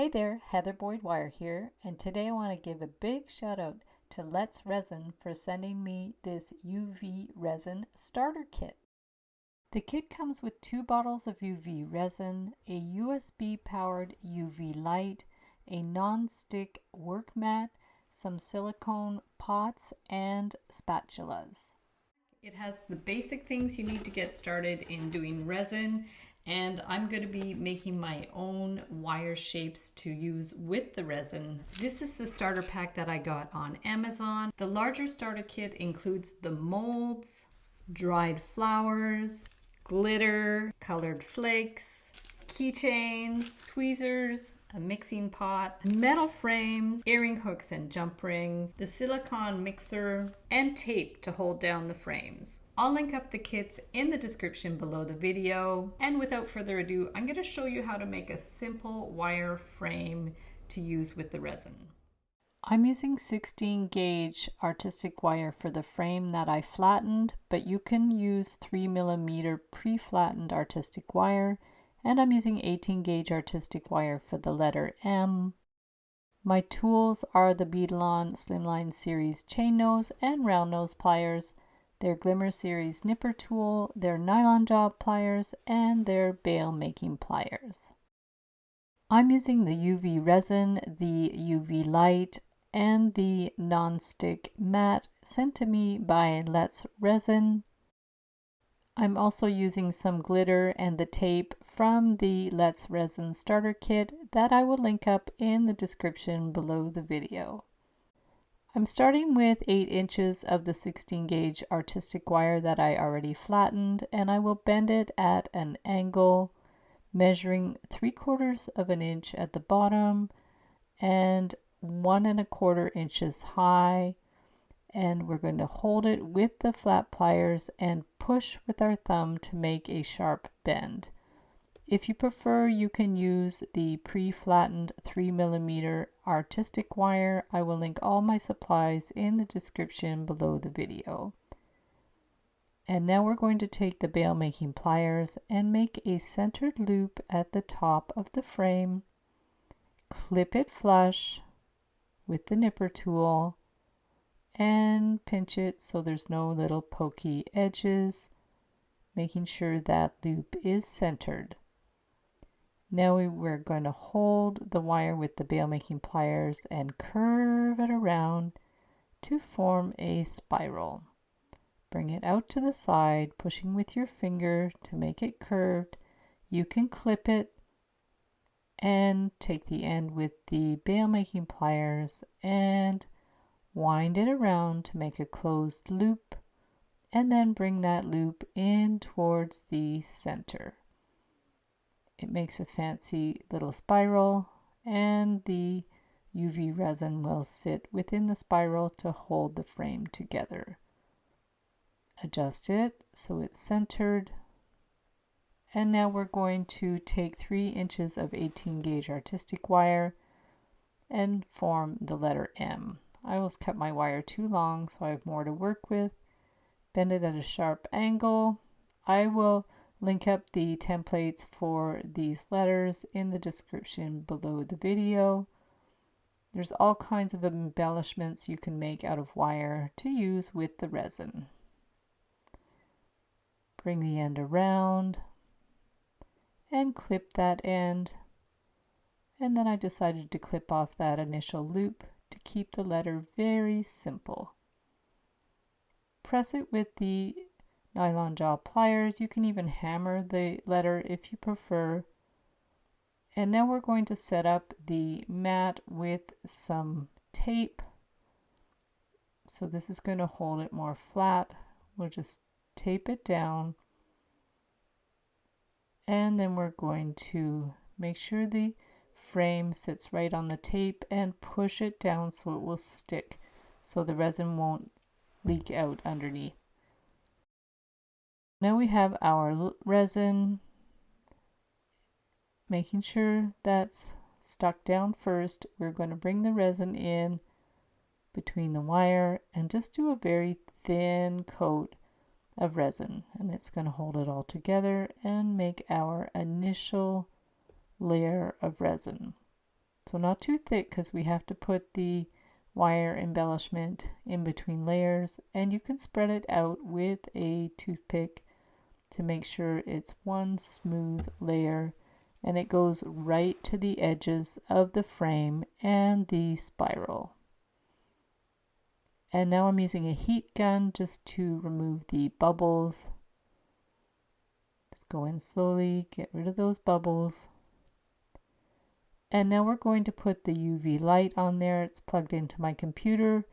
Hey there, Heather Boyd Wire here, and today I want to give a big shout out to Let's Resin for sending me this UV resin starter kit. The kit comes with 2 bottles of UV resin, a USB powered UV light, a non-stick work mat, some silicone pots, and spatulas. It has the basic things you need to get started in doing resin, and I'm going to be making my own wire shapes to use with the resin. This is the starter pack that I got on Amazon. The larger starter kit includes the molds, dried flowers, glitter, colored flakes, keychains, tweezers, a mixing pot, metal frames, earring hooks and jump rings, the silicone mixer, and tape to hold down the frames. I'll link up the kits in the description below the video. And without further ado, I'm going to show you how to make a simple wire frame to use with the resin. I'm using 16 gauge artistic wire for the frame that I flattened, but you can use 3mm pre-flattened artistic wire. And I'm using 18 gauge artistic wire for the letter M. My tools are the Beadalon Slimline Series chain nose and round nose pliers, their Glimmer Series nipper tool, their nylon job pliers, and their bail making pliers. I'm using the UV resin, the UV light, and the non-stick mat sent to me by Let's Resin. I'm also using some glitter and the tape from the Let's Resin starter kit that I will link up in the description below the video. I'm starting with 8 inches of the 16 gauge artistic wire that I already flattened, and I will bend it at an angle, measuring 3/4 of an inch at the bottom and 1 1/4 inches high. And we're going to hold it with the flat pliers and push with our thumb to make a sharp bend. If you prefer, you can use the pre-flattened 3mm artistic wire. I will link all my supplies in the description below the video. And now we're going to take the bail making pliers and make a centered loop at the top of the frame, clip it flush with the nipper tool, and pinch it so there's no little pokey edges, making sure that loop is centered. Now we're going to hold the wire with the bail making pliers and curve it around to form a spiral. Bring it out to the side, pushing with your finger to make it curved. You can clip it and take the end with the bail making pliers and wind it around to make a closed loop, and then bring that loop in towards the center. It makes a fancy little spiral, and the UV resin will sit within the spiral to hold the frame together. Adjust it so it's centered. And now we're going to take 3 inches of 18 gauge artistic wire and form the letter M. I always cut my wire too long, so I have more to work with. Bend it at a sharp angle. I will link up the templates for these letters in the description below the video. There's all kinds of embellishments you can make out of wire to use with the resin. Bring the end around and clip that end. And then I decided to clip off that initial loop to keep the letter very simple. Press it with the nylon jaw pliers. You can even hammer the letter if you prefer. And now we're going to set up the mat with some tape. So this is going to hold it more flat. We'll just tape it down. And then we're going to make sure the frame sits right on the tape and push it down so it will stick, so the resin won't leak out underneath. Now we have our resin, making sure that's stuck down first. We're going to bring the resin in between the wire and just do a very thin coat of resin, and it's going to hold it all together and make our initial layer of resin. So not too thick because we have to put the wire embellishment in between layers, and you can spread it out with a toothpick to make sure it's one smooth layer, and it goes right to the edges of the frame and the spiral. And now I'm using a heat gun just to remove the bubbles. Just go in slowly, get rid of those bubbles. And now we're going to put the UV light on there. It's plugged into my computer,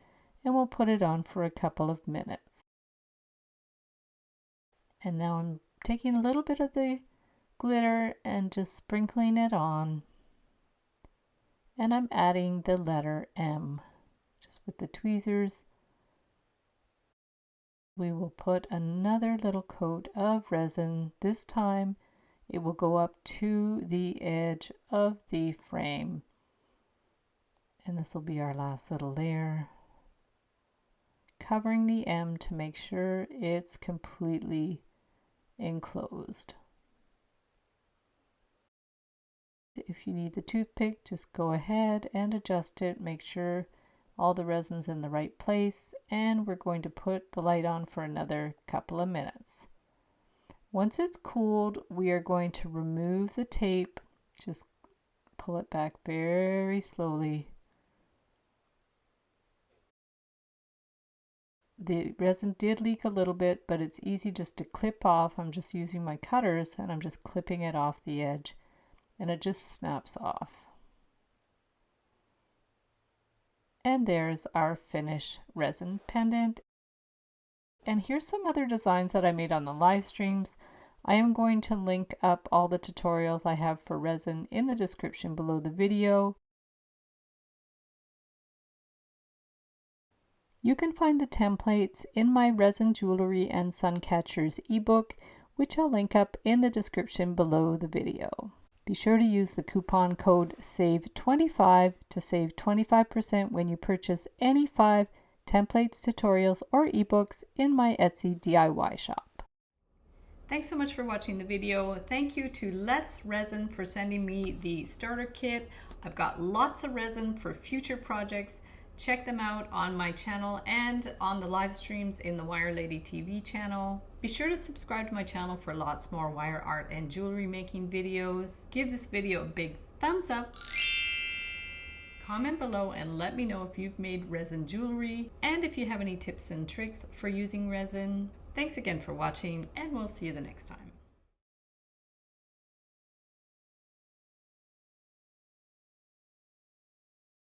and we'll put it on for a couple of minutes. And now I'm taking a little bit of the glitter and just sprinkling it on. And I'm adding the letter M, just with the tweezers. We will put another little coat of resin. This time it will go up to the edge of the frame. And this will be our last little layer, covering the M to make sure it's completely enclosed. If you need the toothpick, just go ahead and adjust it. Make sure all the resin's in the right place, and we're going to put the light on for another couple of minutes. Once it's cooled, we are going to remove the tape. Just pull it back very slowly. The resin did leak a little bit, but it's easy just to clip off. I'm just using my cutters and I'm just clipping it off the edge, and it just snaps off. And there's our finished resin pendant. And here's some other designs that I made on the live streams. I am going to link up all the tutorials I have for resin in the description below the video. You can find the templates in my Resin Jewelry and Sun Catchers ebook, which I'll link up in the description below the video. Be sure to use the coupon code SAVE25 to save 25% when you purchase any 5 templates, tutorials, or ebooks in my Etsy DIY shop. Thanks so much for watching the video. Thank you to Let's Resin for sending me the starter kit. I've got lots of resin for future projects. Check them out on my channel and on the live streams in the Wire Lady TV channel. Be sure to subscribe to my channel for lots more wire art and jewelry making videos. Give this video a big thumbs up. Comment below and let me know if you've made resin jewelry and if you have any tips and tricks for using resin. Thanks again for watching, and we'll see you the next time.